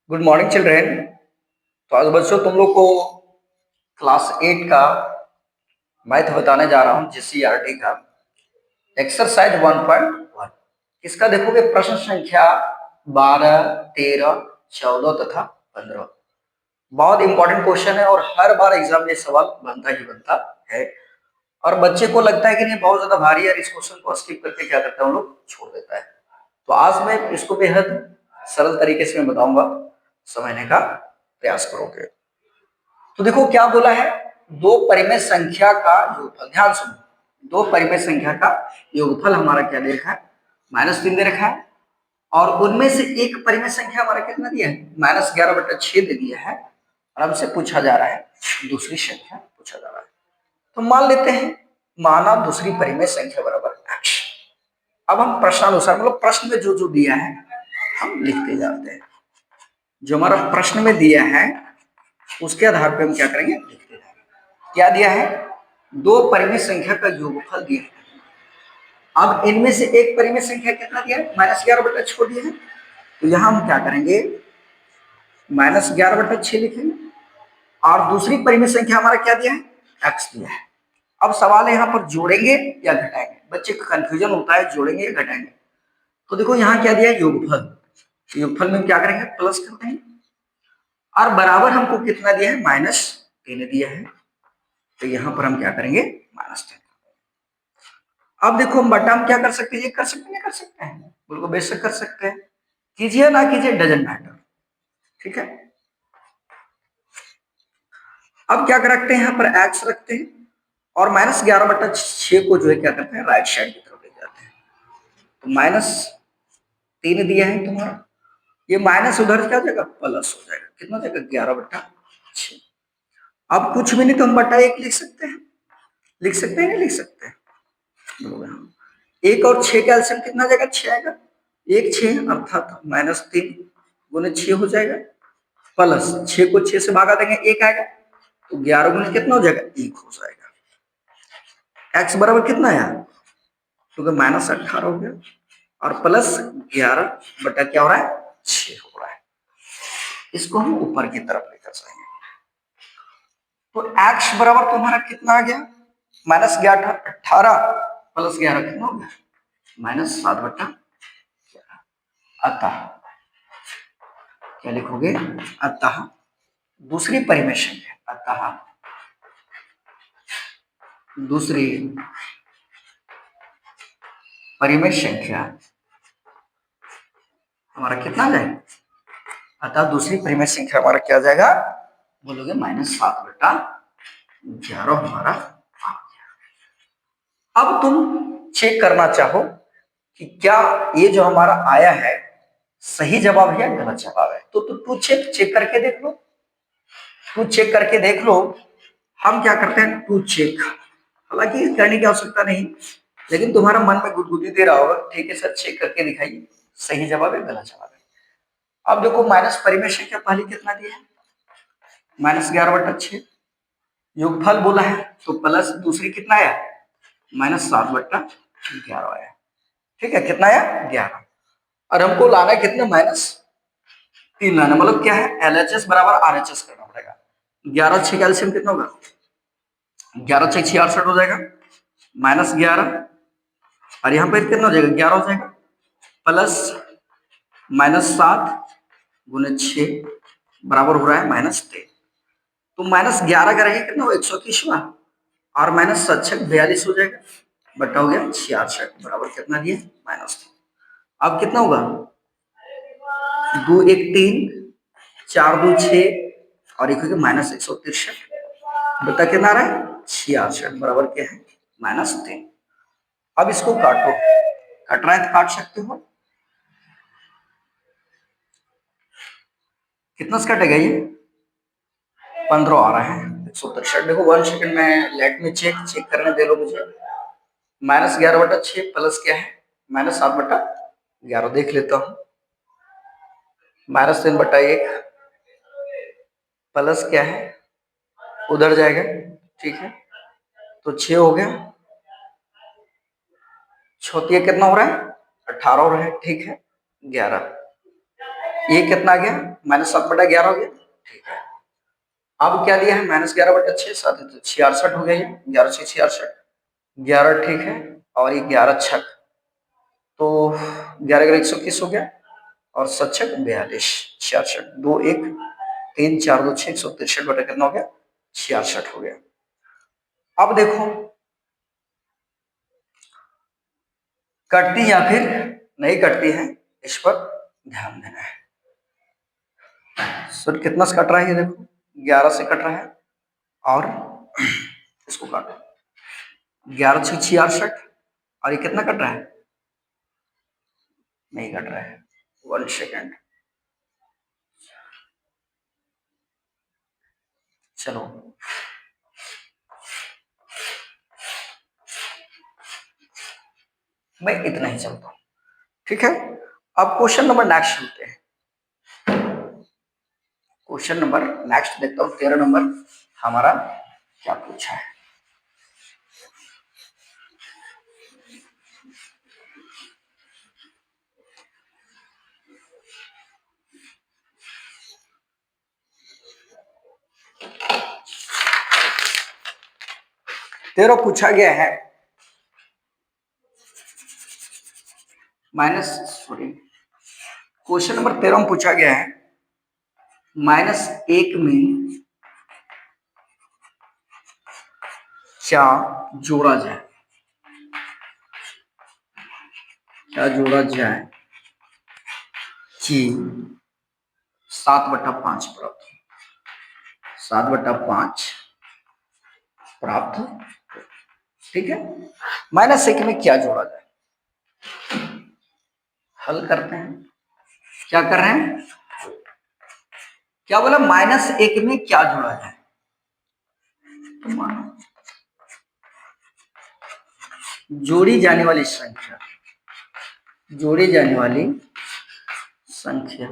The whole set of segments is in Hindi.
Good morning children. तो आज बच्चों तुम लोग को क्लास 8 का मैथ बताने जा रहा हूँ, जीसीईआरटी का एक्सरसाइज 1.1। इसका देखोगे प्रश्न संख्या 12, 13, 14 तथा 15। बहुत इंपॉर्टेंट क्वेश्चन है और हर बार एग्जाम में ये सवाल बनता ही बनता है। और बच्चे को लगता है कि नहीं बहुत ज्यादा भारी है, इस क्वेश्चन को स्किप करके क्या करता है हम लोग छोड़ देता है। तो आज मैं इसको बेहद सरल तरीके से मैं बताऊंगा, समझने का प्रयास करोगे। तो देखो क्या बोला है, दो परिमेय संख्या का योगफल, ध्यान सुनो, दो परिमेय संख्या का योगफल हमारा क्या दे रखा है, -3 दे रखा है। और उनमें से एक परिमेय संख्या हमारा कितना दिया है, -11/6 दे दिया है। और हमसे पूछा जा रहा है दूसरी संख्या पूछा जा रहा है। तो मान लेते हैं, माना दूसरी परिमेय संख्या बराबर x। अब हम प्रश्नानुसार मतलब प्रश्न में जो जो दिया है हम लिखते जाते हैं। जो हमारा प्रश्न में दिया है उसके आधार पर हम क्या करेंगे, लिखते जाएंगे। क्या दिया है, दो परिमेय संख्या का योगफल दिया है। अब इनमें से एक परिमेय संख्या कितना दिया है, -11/6 दिया है। तो यहां हम क्या करेंगे, -11/6 लिखेंगे। और दूसरी परिमेय संख्या हमारा क्या दिया है, x दिया है। अब सवाल है यहाँ पर जोड़ेंगे या घटाएंगे, बच्चे को कंफ्यूजन होता है जोड़ेंगे या घटाएंगे। तो देखो यहाँ क्या दिया है, योगफल। योगफल में क्या करेंगे, प्लस कर देंगे। और बराबर हमको कितना दिया है, -3 दिया है। तो यहां पर हम क्या करेंगे, -10। अब देखो हम बटा हम क्या कर सकते हैं, ये कर सकते हैं, कर सकते हैं, बिल्कुल बेशक कर सकते हैं। कीजिए ना कीजिए डजंट मैटर, ठीक है। अब क्या रखते हैं, यहाँ पर x रखते हैं और -11/6 को जो है क्या करते हैं, राइट साइड की तरफ ले जाते हैं। तो -3 दिया है तुम्हारा, ये माइनस उधर क्या जाएगा, प्लस हो जाएगा। कितना जाएगा, 11/6। अब कुछ भी नहीं तो हम बटा 1 लिख सकते हैं, लिख सकते हैं, नहीं लिख सकते हैं। एक और 6 का एलसीएम कितना जाएगा, 6 आएगा। 1 6 अर्थात -3 गुने 6 हो जाएगा, प्लस 6 को 6 से भागा देंगे 1 आएगा। तो 11 गुने कितना हो जाएगा, 1 हो जाएगा। x बराबर कितना आया, क्योंकि -18 हो गया और प्लस 11 क्या हो रहा है, 6 हो रहा है। इसको हम ऊपर की तरफ लेकर जाएंगे। तो x बराबर तुम्हारा कितना आ गया, -18 प्लस 11 कितना हो गया, -7/11। अतः क्या लिखोगे, अतः दूसरी परिमेय संख्या, अतः दूसरी परिमेय संख्या हमारा कितना जाएगा, अतः दूसरी परिमेय संख्या हमारा क्या जाएगा, बोलोगे -7/11 हमारा आ गया। अब तुम चेक करना चाहो कि क्या ये जो हमारा आया है सही जवाब है या गलत जवाब है, तो तू चेक करके देख लो, तू चेक करके देख लो। हम क्या करते हैं, टू चेक, हालांकि करने की आवश्यकता नहीं, लेकिन तुम्हारा मन में गुदगुदी दे रहा होगा, ठीक है सर चेक करके दिखाइए सही जवाब है गलत जवाब है। अब देखो माइनस परिमेय संख्या पहले कितना दिया है, -11/6। योगफल बोला है तो प्लस दूसरी कितना आया, -7/11 आया। ठीक है, कितना आया, 11। और हमको लाना है कितना, -3 लाना, मतलब क्या है, LHS बराबर RHS करना पड़ेगा। 11 6 का एलसीएम कितना होगा, 11 6 66 हो जाएगा, -11 और यहाँ पर कितना हो जाएगा, 11 हो जाएगा, प्लस -7 गुने 6 बराबर हो रहा है -3। तो -11 करेंगे कितना हो, 121वां, और -7 42 हो जाएगा, बटा हो गया 66 बराबर कितना दिया, -3। अब कितना होगा, 2 1 3 4 2 6 और एक हो गया -163, बता कितना आ रहा है, 66 बराबर क्या है, -3। अब इसको काटो, कट रहा है तो काट सकते हो, कितना से कटेगा ये, 15 आ रहा है, 163। देखो 1 सेकंड में, लेट में चेक करने दे लो मुझे। -11/6 प्लस क्या है, -7/11 देख लेता हूँ, -3/1 प्लस क्या है, उधर जाएगा, ठीक है, तो 6 हो गया, 6 कितना हो रहा है, 18 और है, ठीक है, 11, ये कितना गया, -7/11 हो गया, ठीक है। अब क्या दिया है, -11/6, 66 हो गया, ये 11 से 66, 11 ठीक है, और ये 11 छक, तो 11 121 हो गया, और 7 छक 42, 66, 2 1 3 4 2 6, 163 बटा कितना हो गया, 66 हो गया। अब देखो कटती या फिर नहीं कटती है, इस पर ध्यान देना है। सर कितना से कट रहा है, ये देखो 11 से कट रहा है, और इसको काटो, 11 से 66, और ये कितना कट रहा है, नहीं कट रहा है, 1 सेकेंड, चलो मैं इतना ही चलता हूं, ठीक है। अब क्वेश्चन नंबर नेक्स्ट चलते हैं, क्वेश्चन नंबर नेक्स्ट देखता हूं, 13 नंबर हमारा क्या पूछा है। तेरह पूछा गया है, क्वेश्चन नंबर 13 में पूछा गया है, -1 में क्या जोड़ा जाए, क्या जोड़ा जाए कि 7/5 प्राप्त, 7/5 प्राप्त, ठीक है। -1 में क्या जोड़ा जाए, हल करते हैं, क्या कर रहे हैं, क्या बोला, -1 में क्या जोड़ा जाए, तो मानो जोड़ी जाने वाली संख्या, जोड़ी जाने वाली संख्या,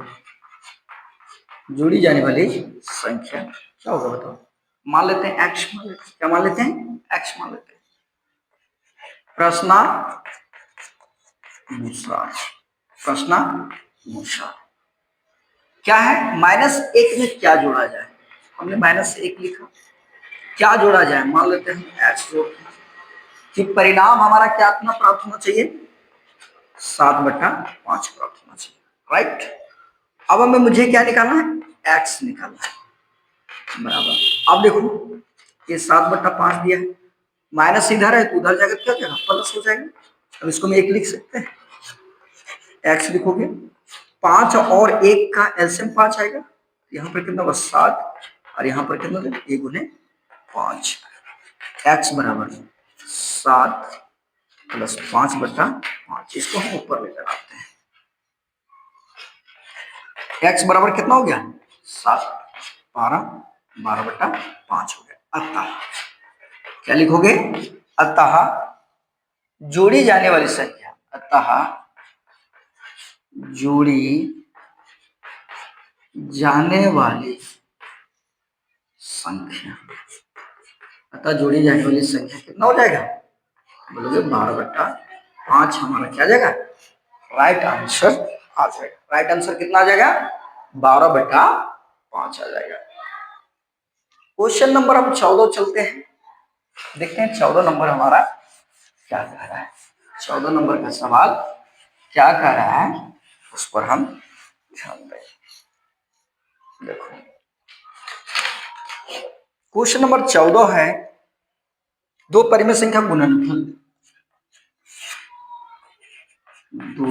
जोड़ी जाने वाली संख्या क्या होगा बताओ, मान लेते हैं x, मान लेते हैं, क्या मान लेते हैं, x मान लेते हैं, प्रश्नानुसार, प्रश्नानुसार क्या है, -1 में क्या जोड़ा जाए, हमने -1 लिखा, क्या जोड़ा जाए, मान लेते हैं x जोड़ते हैं, कि परिणाम हमारा क्या इतना प्राप्त होना चाहिए, 7/5 प्राप्त होना चाहिए, राइट। अब हमें मुझे क्या निकालना है, x निकालना है, बराबर। अब देखो ये 7/5 दिया है, माइनस इधर है तो उधर जाकर क्या हो जाएगा, प्लस हो जाएगा, अब इसको मैं 1 लिख सकते हैं, x लिखोगे, 5 और 1 का एलसीएम 5 आएगा, यहाँ पर कितना होगा 7, और यहाँ पर कितना होगा 1×5, x बराबर 7 + 5/5, इसको हम ऊपर लेकर आते हैं, x बराबर कितना हो गया 7, 12, 12/5 हो गया। अतः क्या लिखोगे, अतः जोड़ी जाने वाली संख्या, अतः जोड़ी जाने वाली संख्या, अतः जोड़ी जाने वाली संख्या कितना हो जाएगा, बोलोगे 12/5 हमारा क्या आ जाएगा, राइट आंसर आ जाएगा, राइट आंसर कितना आ जाएगा, 12/5 आ जाएगा। क्वेश्चन नंबर हम 14 चलते हैं, देखते हैं 14 नंबर हमारा क्या कह रहा है, 14 नंबर का सवाल क्या कह रहा है, उस पर हम ध्यान दें। देखो क्वेश्चन नंबर 14 है, दो परिमेय संख्या गुणनफल, दो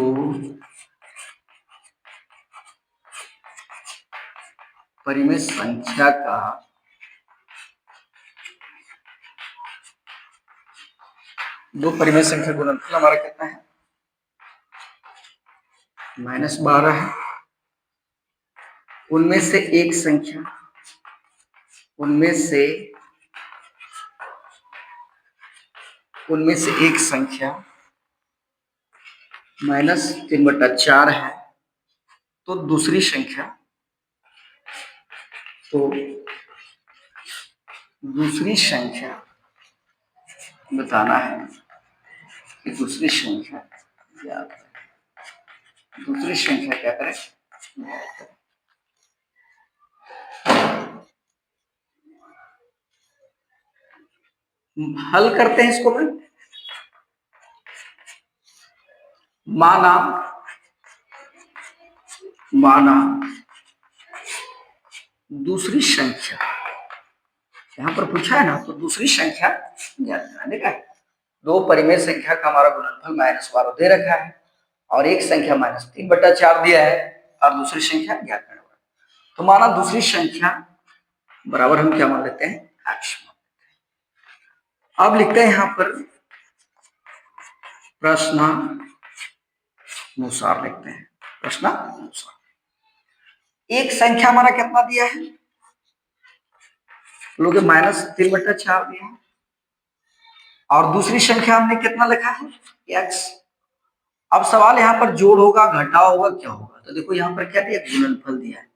परिमेय संख्या का दो परिमेय संख्या गुणनफल हमारा कितना है, -12 है, उनमें से एक संख्या, उनमें से एक संख्या -3/4 है, तो दूसरी संख्या, तो दूसरी संख्या बताना है कि दूसरी संख्या ज्ञात है, दूसरी संख्या क्या करें, हल करते हैं इसको। मैं माना माना दूसरी संख्या, यहां पर पूछा है ना, तो दूसरी संख्या ज्ञात करना। देखा है, दो परिमेय संख्या का हमारा गुणनफल -12 दे रखा है और एक संख्या -3/4 दिया है और दूसरी संख्या ज्ञात करना। तो माना दूसरी संख्या बराबर हम क्या मान लेते हैं, x। अब लिखते हैं यहां पर प्रश्नानुसार, लिखते हैं प्रश्नानुसार। एक संख्या हमारा कितना दिया है, लोग -3/4 दिया है और दूसरी संख्या हमने कितना लिखा है, x। अब सवाल यहाँ पर जोड़ होगा, घटाव होगा, क्या होगा। तो देखो यहाँ पर क्या दिया, गुणनफल दिया है,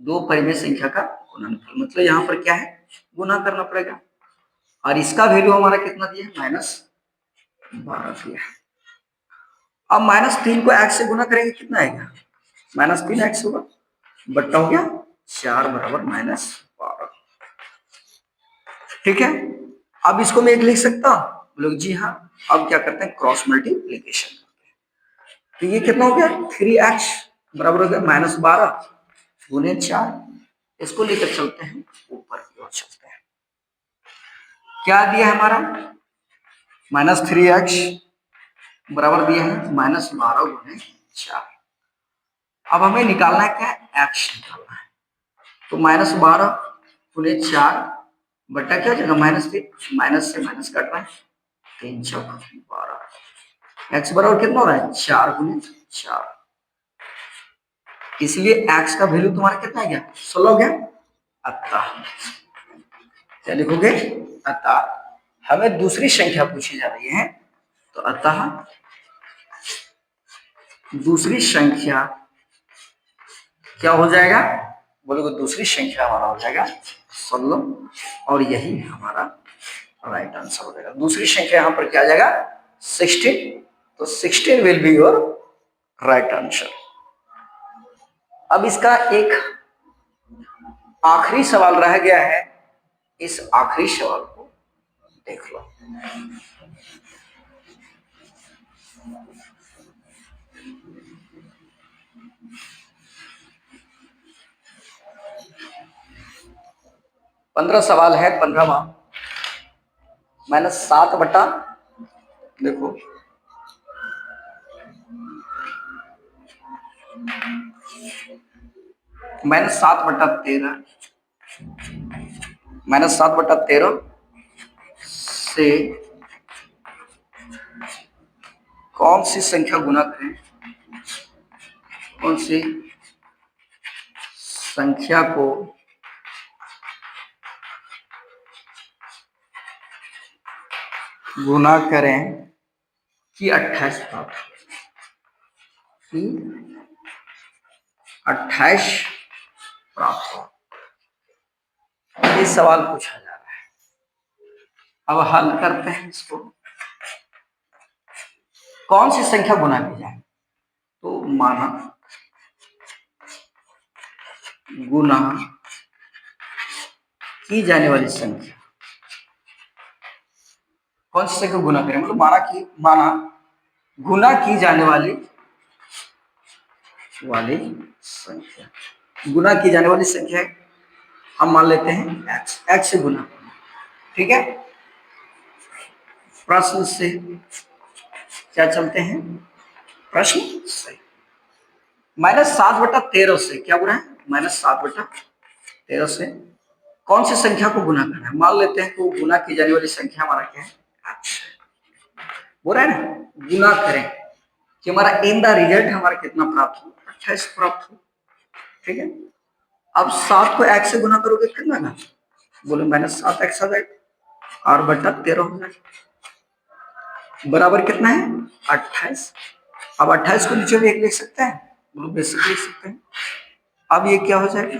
दो परिमेय संख्या का गुणनफल, मतलब यहाँ पर क्या है, गुना करना पड़ेगा। और इसका वैल्यू हमारा कितना दिया है, -12 दिया है। अब -3 को x से गुना करेंगे, कितना आएगा, -3x होगा, बट्टा हो गया 4 बराबर -12। ठीक है, अब इसको मैं एक लिख सकता हूं, लोग जी हाँ। अब क्या करते हैं, क्रॉस मल्टीप्लीकेशन। तो ये कितना हो गया, 3x बराबर हो गया -12 गुने 4। इसको लेकर चलते हैं ऊपर की ओर, चलते हैं। क्या दिया है हमारा, -3x बराबर दिया है -12 गुने 4। अब हमें निकालना है क्या, x निकालना है। तो -12 गुने 4 बट्टा क्या हो जाएगा, -3, माइनस से माइनस कट रहा है, 3 चौक 12। x बराबर कितना हो रहा है, 4 गुने 4। इसलिए x का वैल्यू तुम्हारा कितना गया, 16 हो गया। अतः क्या लिखोगे, अतः हमें दूसरी संख्या पूछी जा रही है, तो अतः दूसरी संख्या क्या हो जाएगा, बोलोगे दूसरी संख्या हमारा हो जाएगा 16 और यही हमारा राइट आंसर हो जाएगा। दूसरी संख्या यहां पर क्या आ जाएगा, 16। तो 16 will be your right answer. अब इसका एक आखिरी सवाल रह गया है, इस आखिरी सवाल को देख लो। पंद्रह सवाल है, 15वां -7 बटा, देखो -7/13, -7/13 से कौन सी संख्या गुना करें, कौन सी संख्या को गुना करें कि 28 प्राप्त हो, कि 28 प्राप्त हो। ये सवाल पूछा जा रहा है। अब हल करते हैं इसको, कौन सी संख्या गुना की जाए। तो माना गुना की जाने वाली संख्या, कौन सी संख्या गुना करें, मतलब माना गुना की जाने वाली संख्या, गुना की जाने वाली संख्या है, हम मान लेते हैं x से गुना करना। ठीक है, प्रश्न से क्या चलते हैं, प्रश्न से -7/13 से क्या बुरा है, -7/13 से कौन सी संख्या को गुना करना है, मान लेते हैं तो गुना की जाने वाली संख्या हमारा क्या है, x बोल रहा है ना, गुना करें कि हमारा इन द रिजल्ट हमारा कितना प्राप्त हो, 28 प्राप्त हो। ठीक है, अब 7 को x से गुना करोगे कितना ना, बोलो -7x आ जाएगा और बटा 13 हो जाएगा, बराबर कितना है 28। अब 28 को नीचे भी एक लिख सकते हैं, बोलो बेसिक लिख सकते हैं। अब ये क्या हो जाएगा,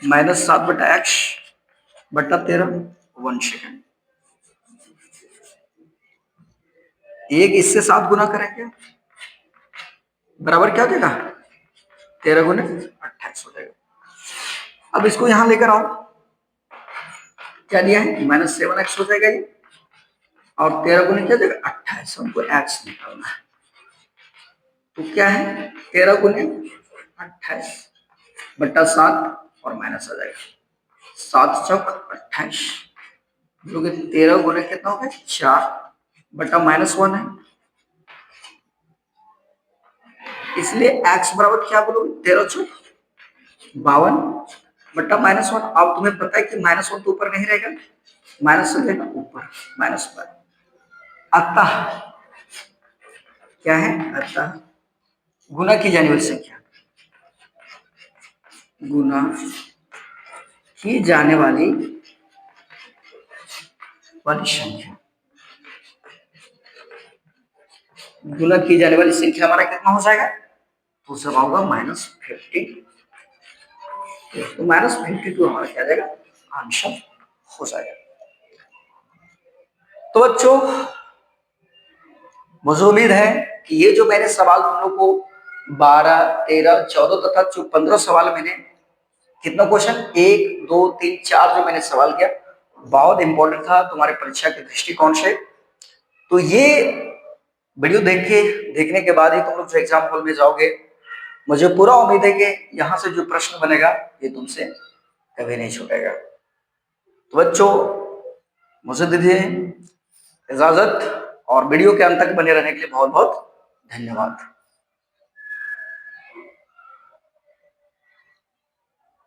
-7/x बटा 13, 1 सेकेंड, एक इससे 7 गुना करेंगे, बराबर क्या हो जाएगा, 13 गुने 28 हो जाएगा। अब इसको यहां लेकर आओ, क्या दिया है -7x हो जाएगा ये, और 13 गुने क्या हो जाएगा 28, हमको x निकालना है। तो क्या है 13 गुने 28 बट्टा 7 और माइनस आ जाएगा, 7 चौक 28, जो कि 13 गुने कितना हो गया 4 बट्टा -1 है, इसलिए x बराबर क्या बोलोगे 13 चौक 52 बट्टा -1। अब तुम्हें पता है कि -1 तो ऊपर नहीं रहेगा, माइनस से रहेगा ऊपर, -1 अतः क्या है, अतः गुना की जाने वाली संख्या, गुना की जाने वाली संख्या, गुना की जाने वाली संख्या हमारा कितना हो जाएगा, तो सब होगा -52, तो -52 हमारा क्या जाएगा आंसर हो जाएगा। तो बच्चों मुझे उम्मीद है कि ये जो मैंने सवाल तुम लोग को 12, 13, 14 तथा 15 सवाल मैंने, कितना क्वेश्चन 1, 2, 3, 4 जो मैंने सवाल किया बहुत इंपॉर्टेंट था तुम्हारे परीक्षा के दृष्टिकोण से। तो ये वीडियो देखने के बाद ही तुम लोग जो एग्जाम हॉल में जाओगे, मुझे पूरा उम्मीद है कि यहाँ से जो प्रश्न बनेगा ये तुमसे कभी नहीं छूटेगा। तो बच्चों मुझे दीजिए इजाजत, और वीडियो के अंत तक बने रहने के लिए बहुत बहुत धन्यवाद।